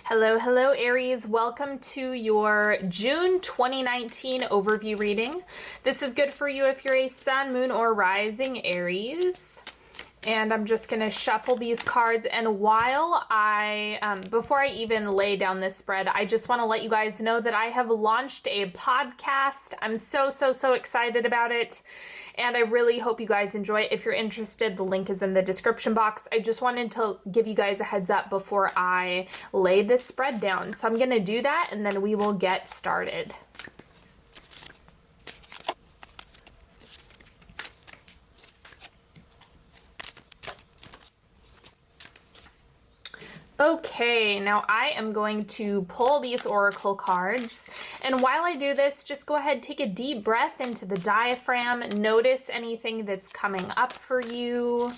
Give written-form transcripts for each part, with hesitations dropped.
Hello, hello, Aries. Welcome to your June 2019 overview reading. This is good for you if you're a sun, moon, or rising Aries. And I'm just going to shuffle these cards. And while before I even lay down this spread, I just want to let you guys know that I have launched a podcast. I'm so excited about it. And I really hope you guys enjoy it. If you're interested, the link is in the description box. I just wanted to give you guys a heads up before I lay this spread down. So I'm going to do that and then we will get started. Okay, now I am going to pull these oracle cards, and while I do this, just go ahead, take a deep breath into the diaphragm, notice anything that's coming up for you.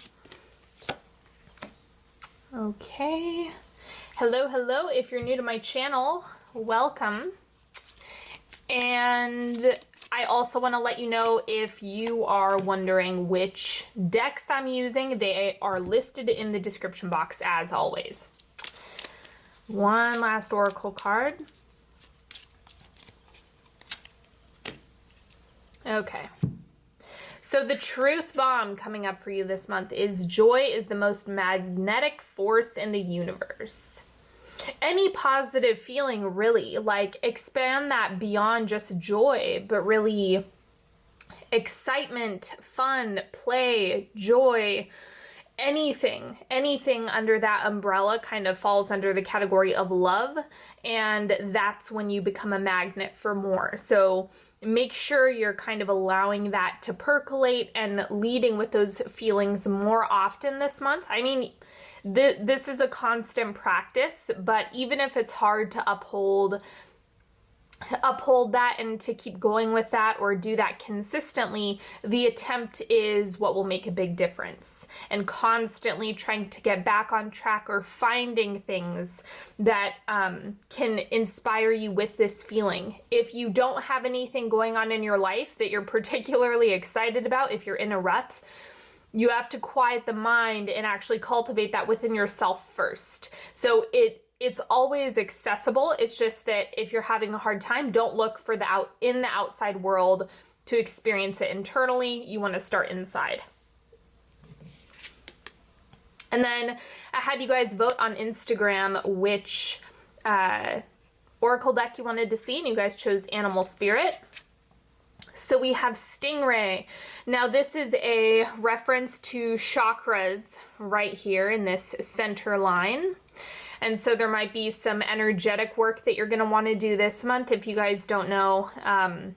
Okay, hello, if you're new to my channel, welcome. And I also want to let you know, if you are wondering which decks I'm using, they are listed in the description box as always. One last oracle card. Okay. So the truth bomb coming up for you this month is joy is the most magnetic force in the universe. Any positive feeling, really, like expand that beyond just joy, but really excitement, fun, play, joy. Anything under that umbrella kind of falls under the category of love, and that's when you become a magnet for more. So make sure you're kind of allowing that to percolate and leading with those feelings more often this month. I mean, this is a constant practice, but even if it's hard to uphold that and to keep going with that or do that consistently, the attempt is what will make a big difference. And constantly trying to get back on track or finding things that can inspire you with this feeling. If you don't have anything going on in your life that you're particularly excited about, if you're in a rut, you have to quiet the mind and actually cultivate that within yourself first. So it's always accessible. It's just that if you're having a hard time, don't look for in the outside world to experience it internally. You want to start inside. And then I had you guys vote on Instagram which oracle deck you wanted to see, and you guys chose Animal Spirit. So we have Stingray. Now this is a reference to chakras right here in this center line. And so there might be some energetic work that you're going to want to do this month. If you guys don't know, I'm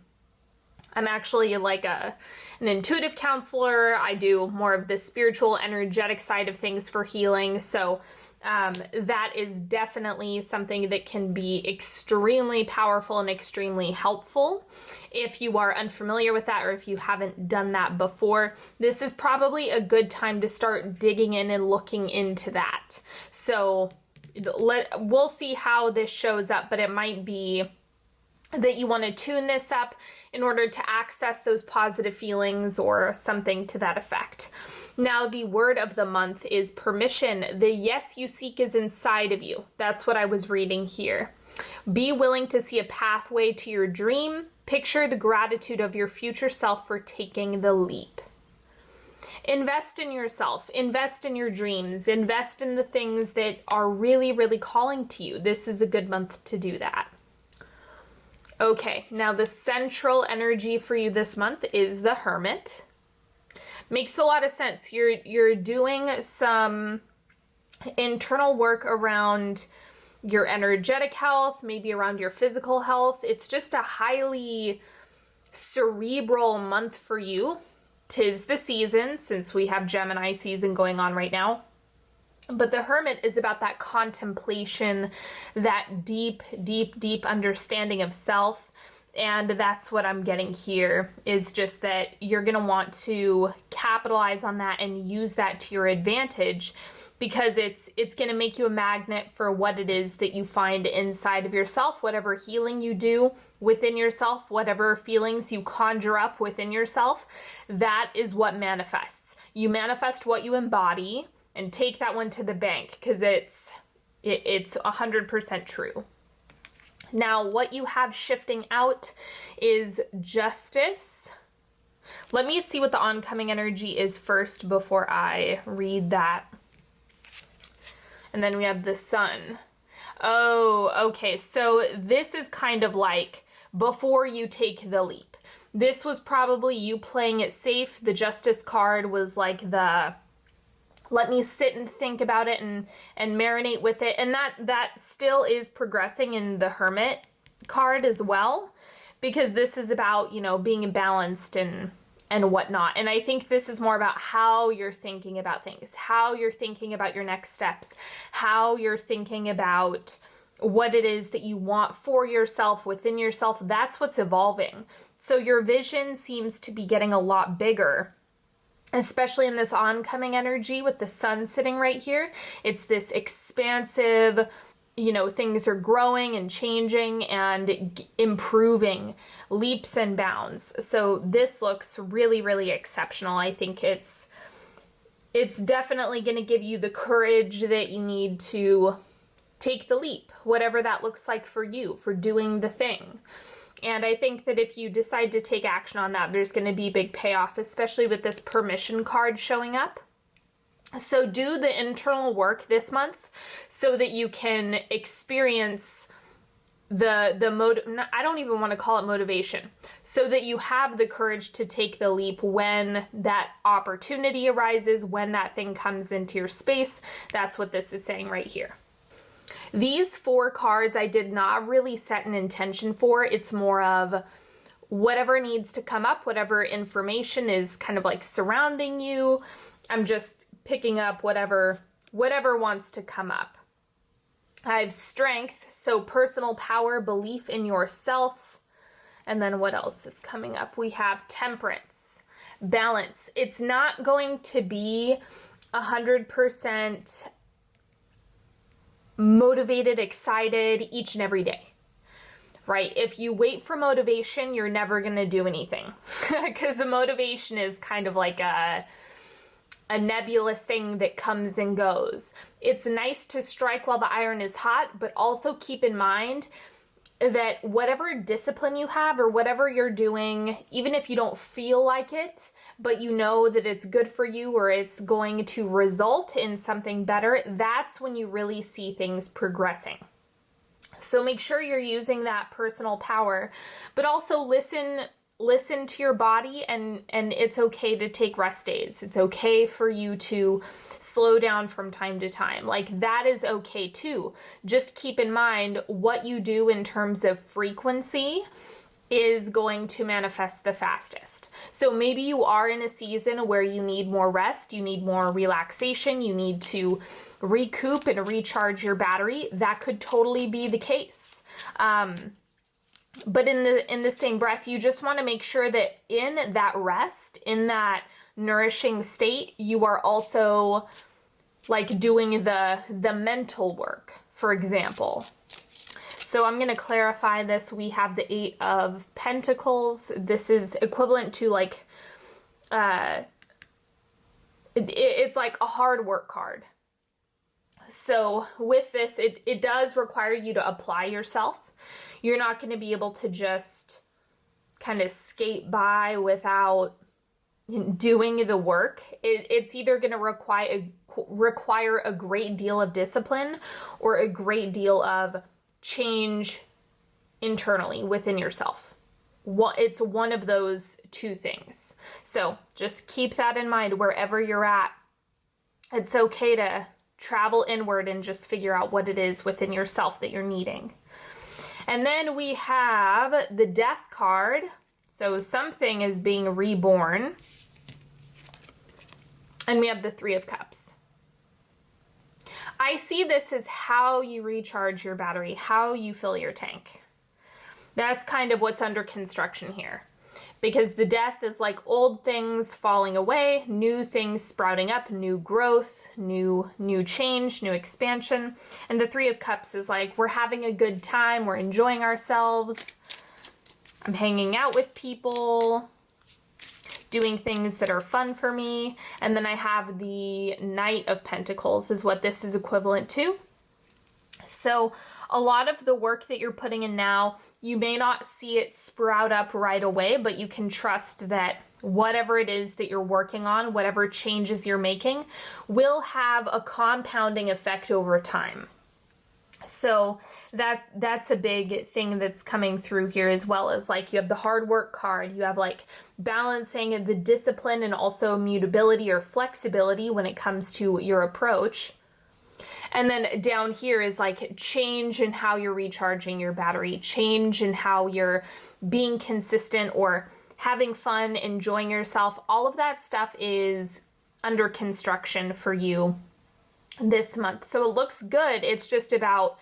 actually like an intuitive counselor. I do more of the spiritual, energetic side of things for healing. So that is definitely something that can be extremely powerful and extremely helpful. If you are unfamiliar with that, or if you haven't done that before, this is probably a good time to start digging in and looking into that. So we'll see how this shows up, but it might be that you want to tune this up in order to access those positive feelings or something to that effect. Now, the word of the month is permission. The yes you seek is inside of you. That's what I was reading here. Be willing to see a pathway to your dream. Picture the gratitude of your future self for taking the leap. Invest in yourself, invest in your dreams, invest in the things that are really calling to you. This is a good month to do that. Okay, now the central energy for you this month is the Hermit. Makes a lot of sense. You're doing some internal work around your energetic health, maybe around your physical health. It's just a highly cerebral month for you. 'Tis the season, since we have Gemini season going on right now. But the Hermit is about that contemplation, that deep understanding of self. And that's what I'm getting here, is just that you're going to want to capitalize on that and use that to your advantage, because it's going to make you a magnet for what it is that you find inside of yourself, whatever healing you do within yourself, whatever feelings you conjure up within yourself. That is what manifests. You manifest what you embody, and take that one to the bank, because It's 100% true. Now, what you have shifting out is justice. Let me see what the oncoming energy is first before I read that. And then we have the sun. Oh, okay. So this is kind of like before you take the leap. This was probably you playing it safe. The justice card was like the let me sit and think about it and marinate with it. And that still is progressing in the hermit card as well, because this is about, you know, being balanced and whatnot. And I think this is more about how you're thinking about things, how you're thinking about your next steps, how you're thinking about what it is that you want for yourself, within yourself. That's what's evolving. So your vision seems to be getting a lot bigger, especially in this oncoming energy with the sun sitting right here. It's this expansive, you know, things are growing and changing and improving, leaps and bounds. So this looks really, really exceptional. I think it's definitely going to give you the courage that you need to take the leap, whatever that looks like for you, for doing the thing. And I think that if you decide to take action on that, there's going to be big payoff, especially with this permission card showing up. So do the internal work this month so that you can experience I don't even want to call it motivation, so that you have the courage to take the leap when that opportunity arises, when that thing comes into your space. That's what this is saying right here. These 4 cards I did not really set an intention for. It's more of whatever needs to come up, whatever information is kind of like surrounding you. I'm just picking up whatever wants to come up. I have strength, so personal power, belief in yourself. And then what else is coming up? We have temperance, balance. It's not going to be 100% motivated, excited each and every day, right? If you wait for motivation, you're never going to do anything, because the motivation is kind of like a nebulous thing that comes and goes. It's nice to strike while the iron is hot, but also keep in mind that whatever discipline you have or whatever you're doing, even if you don't feel like it, but you know that it's good for you or it's going to result in something better, that's when you really see things progressing. So make sure you're using that personal power, but also listen to your body, and it's okay to take rest days. It's okay for you to slow down from time to time. Like, that is okay too. Just keep in mind what you do in terms of frequency is going to manifest the fastest. So maybe you are in a season where you need more rest, you need more relaxation, you need to recoup and recharge your battery. That could totally be the case. But in the same breath, you just want to make sure that in that rest, in that nourishing state, you are also like doing the mental work, for example. So I'm going to clarify this. We have the 8 of Pentacles. This is equivalent to like, it's like a hard work card. So with this, it does require you to apply yourself. You're not going to be able to just kind of skate by without doing the work. It's either going to require a great deal of discipline or a great deal of change internally within yourself. It's one of those 2 things. So just keep that in mind wherever you're at. It's okay to travel inward and just figure out what it is within yourself that you're needing. And then we have the Death card. So something is being reborn. And we have the 3 of Cups. I see this as how you recharge your battery, how you fill your tank. That's kind of what's under construction here. Because the Death is like old things falling away, new things sprouting up, new growth, new change, new expansion. And the 3 of Cups is like, we're having a good time, we're enjoying ourselves, I'm hanging out with people, doing things that are fun for me. And then I have the Knight of Pentacles is what this is equivalent to. So a lot of the work that you're putting in now, you may not see it sprout up right away, but you can trust that whatever it is that you're working on, whatever changes you're making, will have a compounding effect over time. So that's a big thing that's coming through here, as well as like you have the hard work card, you have like balancing the discipline and also mutability or flexibility when it comes to your approach. And then down here is like change in how you're recharging your battery, change in how you're being consistent or having fun, enjoying yourself. All of that stuff is under construction for you this month. So it looks good. It's just about,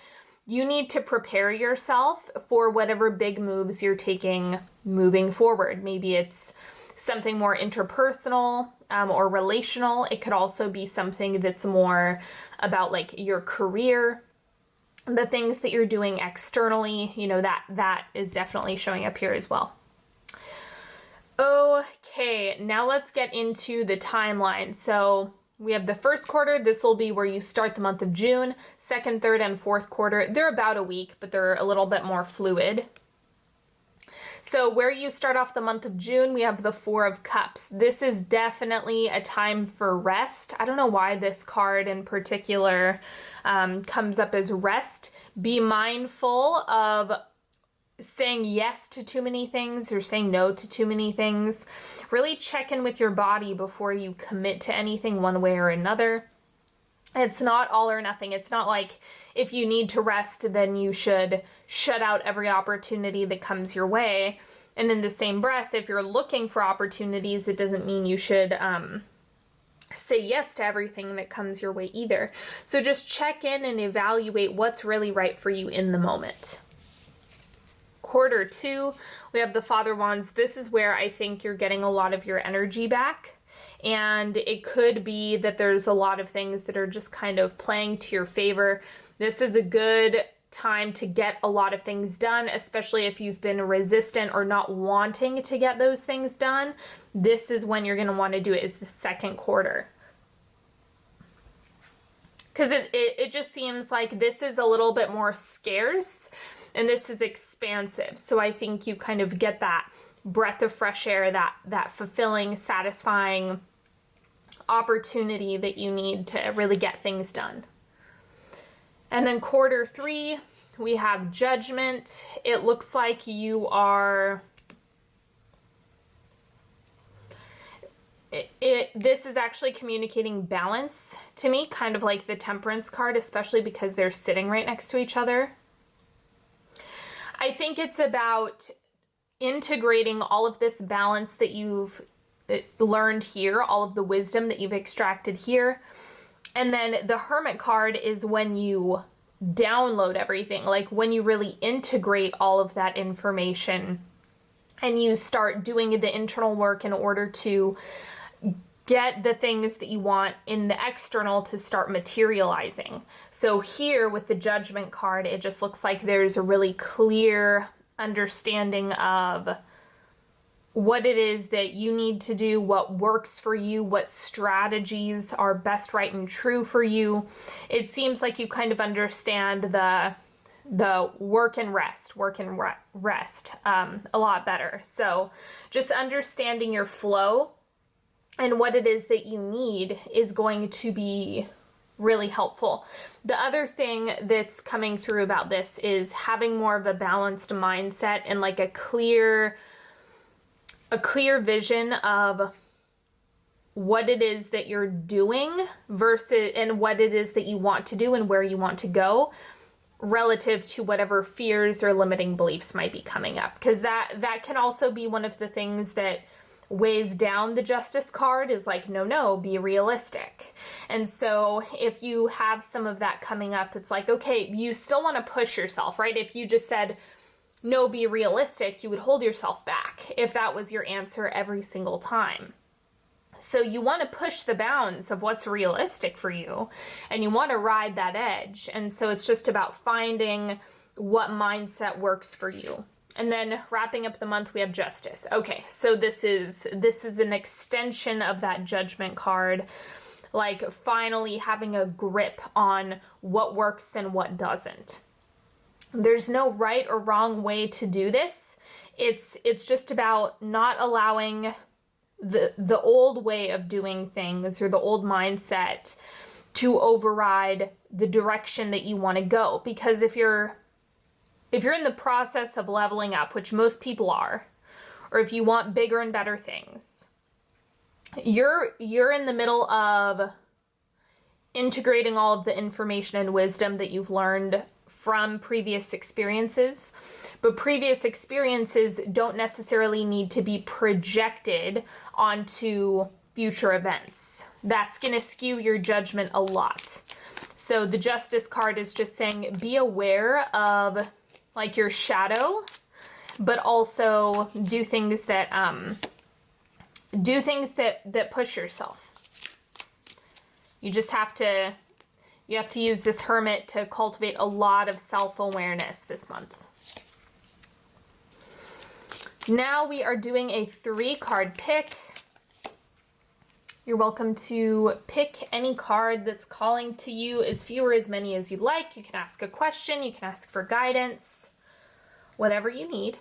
you need to prepare yourself for whatever big moves you're taking moving forward. Maybe it's something more interpersonal or relational. It could also be something that's more about like your career, the things that you're doing externally, you know, that is definitely showing up here as well. Okay, now let's get into the timeline. So we have the first quarter. This will be where you start the month of June. Second, third, and fourth quarter, they're about a week, but they're a little bit more fluid. So where you start off the month of June, we have the Four of Cups. This is definitely a time for rest. I don't know why this card in particular comes up as rest. Be mindful of saying yes to too many things or saying no to too many things. Really check in with your body before you commit to anything one way or another. It's not all or nothing. It's not like if you need to rest, then you should shut out every opportunity that comes your way. And in the same breath, if you're looking for opportunities, it doesn't mean you should say yes to everything that comes your way either. So just check in and evaluate what's really right for you in the moment. Quarter two, we have the Father Wands. This is where I think you're getting a lot of your energy back. And it could be that there's a lot of things that are just kind of playing to your favor. This is a good time to get a lot of things done, especially if you've been resistant or not wanting to get those things done. This is when you're going to want to do it, is the second quarter. Because it just seems like this is a little bit more scarce and this is expansive. So I think you kind of get that breath of fresh air, that fulfilling, satisfying opportunity that you need to really get things done. And then quarter three, we have Judgment. It looks like you are... This is actually communicating balance to me, kind of like the Temperance card, especially because they're sitting right next to each other. I think it's about integrating all of this balance that you've learned here, all of the wisdom that you've extracted here. And then the Hermit card is when you download everything, like when you really integrate all of that information and you start doing the internal work in order to get the things that you want in the external to start materializing. So here with the Judgment card, it just looks like there's a really clear understanding of what it is that you need to do, what works for you, what strategies are best, right, and true for you. It seems like you kind of understand the work and rest a lot better. So just understanding your flow and what it is that you need is going to be really helpful. The other thing that's coming through about this is having more of a balanced mindset and like a clear vision of what it is that you're doing versus and what it is that you want to do and where you want to go relative to whatever fears or limiting beliefs might be coming up, because that can also be one of the things that weighs down the Justice card, is like, no, be realistic. And so if you have some of that coming up, it's like, okay, you still want to push yourself, right? If you just said, no, be realistic, you would hold yourself back if that was your answer every single time. So you want to push the bounds of what's realistic for you, and you want to ride that edge. And so it's just about finding what mindset works for you. And then wrapping up the month, we have Justice. Okay, so this is an extension of that Judgment card. like finally having a grip on what works and what doesn't. There's no right or wrong way to do this. It's just about not allowing the old way of doing things or the old mindset to override the direction that you want to go. Because if you're in the process of leveling up, which most people are, or if you want bigger and better things, you're in the middle of integrating all of the information and wisdom that you've learned from previous experiences. But previous experiences don't necessarily need to be projected onto future events. That's going to skew your judgment a lot. So the Justice card is just saying, be aware of like your shadow, but also do things that push yourself. You just have to use this Hermit to cultivate a lot of self-awareness this month. Now we are doing a 3-card pick. You're welcome to pick any card that's calling to you, as few or as many as you'd like. You can ask a question, you can ask for guidance, whatever you need.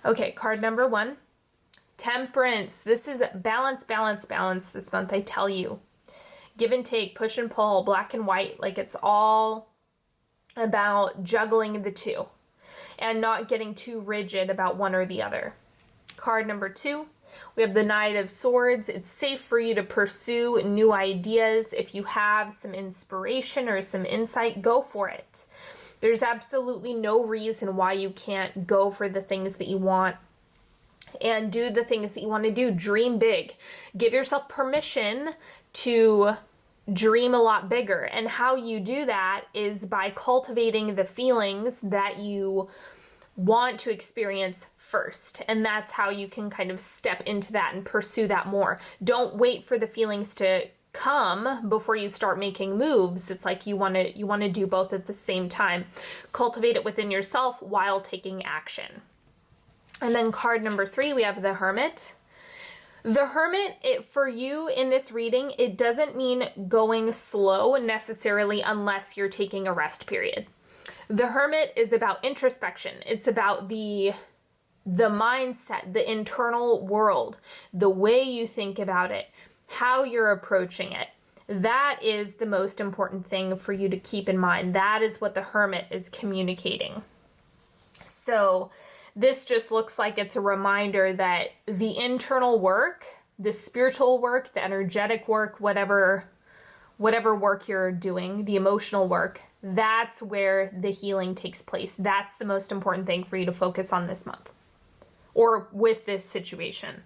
Okay, card number 1, Temperance. This is balance, balance, balance this month, I tell you. Give and take, push and pull, black and white, like it's all about juggling the two and not getting too rigid about one or the other. Card number 2, we have the Knight of Swords. It's safe for you to pursue new ideas. If you have some inspiration or some insight, go for it. There's absolutely no reason why you can't go for the things that you want and do the things that you want to do. Dream big. Give yourself permission to dream a lot bigger. And how you do that is by cultivating the feelings that you want to experience first. And that's how you can kind of step into that and pursue that more. Don't wait for the feelings to come before you start making moves. It's like you want to do both at the same time. Cultivate it within yourself while taking action. And then card number 3, we have the Hermit. The Hermit, for you in this reading, it doesn't mean going slow necessarily unless you're taking a rest period. The Hermit is about introspection. It's about the mindset, the internal world, the way you think about it, how you're approaching it. That is the most important thing for you to keep in mind. That is what the Hermit is communicating. So this just looks like it's a reminder that the internal work, the spiritual work, the energetic work, whatever work you're doing, the emotional work, that's where the healing takes place. That's the most important thing for you to focus on this month or with this situation.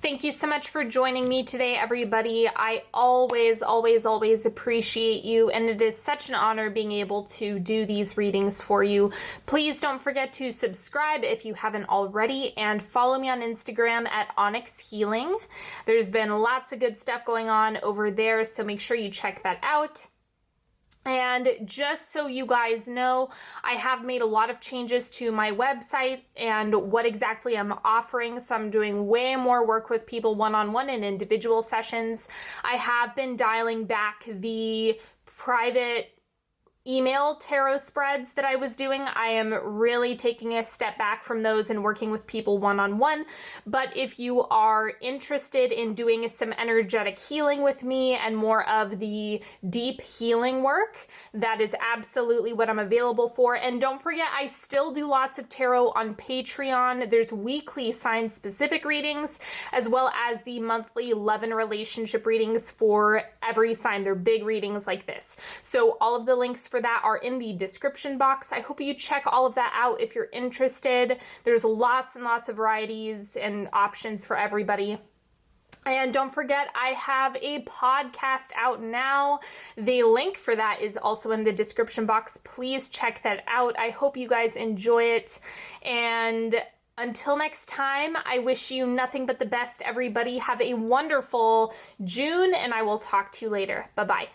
Thank you so much for joining me today, everybody. I always, always, always appreciate you, and it is such an honor being able to do these readings for you. Please don't forget to subscribe if you haven't already, and follow me on Instagram at Onyx Healing. There's been lots of good stuff going on over there, so make sure you check that out. And just so you guys know, I have made a lot of changes to my website and what exactly I'm offering. So I'm doing way more work with people one-on-one in individual sessions. I have been dialing back the private email tarot spreads that I was doing. I am really taking a step back from those and working with people one-on-one. But if you are interested in doing some energetic healing with me and more of the deep healing work, that is absolutely what I'm available for. And don't forget, I still do lots of tarot on Patreon. There's weekly sign-specific readings, as well as the monthly love and relationship readings for every sign. They're big readings like this. So all of the links for that are in the description box. I hope you check all of that out if you're interested. There's lots and lots of varieties and options for everybody. And don't forget, I have a podcast out now. The link for that is also in the description box. Please check that out. I hope you guys enjoy it. And until next time, I wish you nothing but the best, everybody. Have a wonderful June, and I will talk to you later. Bye-bye.